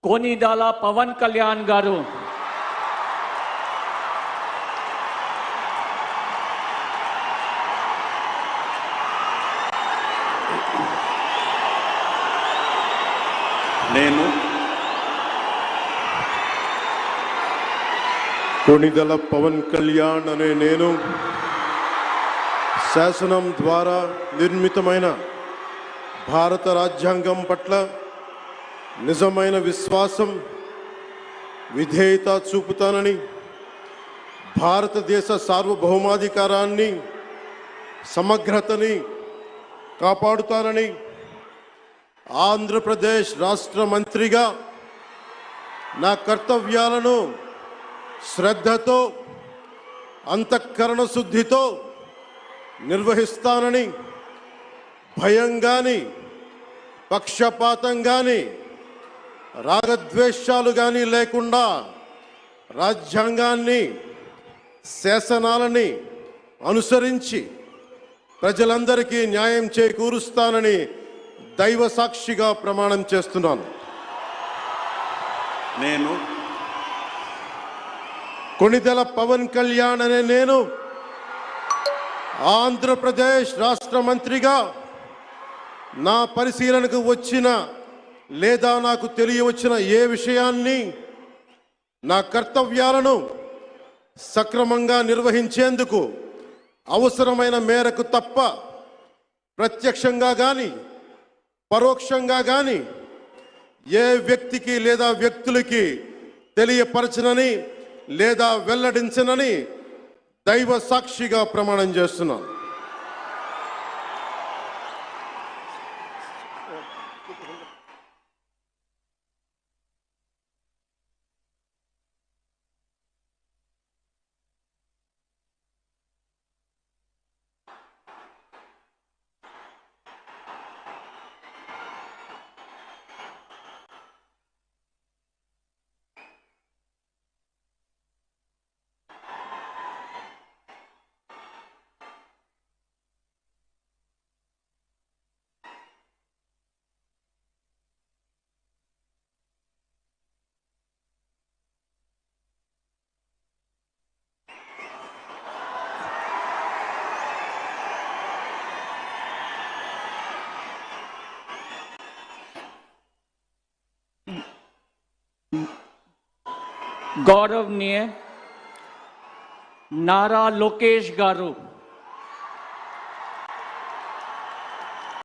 कोनिदाला पवन कल्याण गारू నేను कोनिदल पवन कल्याण अने नेनु శాసనం ద్వారా నిర్మితమైన భారత రాజ్యాంగం పట్ల నిజమైన విశ్వాసం విధేయత చూపుతానని భారతదేశ సార్వభౌమాధికారాన్ని సమగ్రతని కాపాడుతానని ఆంధ్రప్రదేశ్ రాష్ట్ర మంత్రిగా నా కర్తవ్యాలను శ్రద్ధతో అంతఃకరణ శుద్ధితో నిర్వహిస్తానని భయం గాని పక్షపాతం గాని రాగద్వేషాలు గాని లేకుండా రాజ్యాంగాన్ని శాసనాలని అనుసరించి ప్రజలందరికీ న్యాయం చేకూరుస్తానని దైవ సాక్షిగా ప్రమాణం చేస్తున్నాను. నేను కొనిదెల పవన్ కళ్యాణ్ అనే నేను ఆంధ్రప్రదేశ్ రాష్ట్ర మంత్రిగా నా పరిశీలనకు వచ్చిన లేదా నాకు తెలియవచ్చిన ఏ విషయాన్ని నా కర్తవ్యాలను సక్రమంగా నిర్వహించేందుకు అవసరమైన మేరకు తప్ప ప్రత్యక్షంగా గాని పరోక్షంగా గాని ఏ వ్యక్తికి లేదా వ్యక్తులకి తెలియపరచనని లేదా వెల్లడించనని దైవ సాక్షిగా ప్రమాణం చేస్తున్నాను. गौरवनीय नारा लोकेश गारू।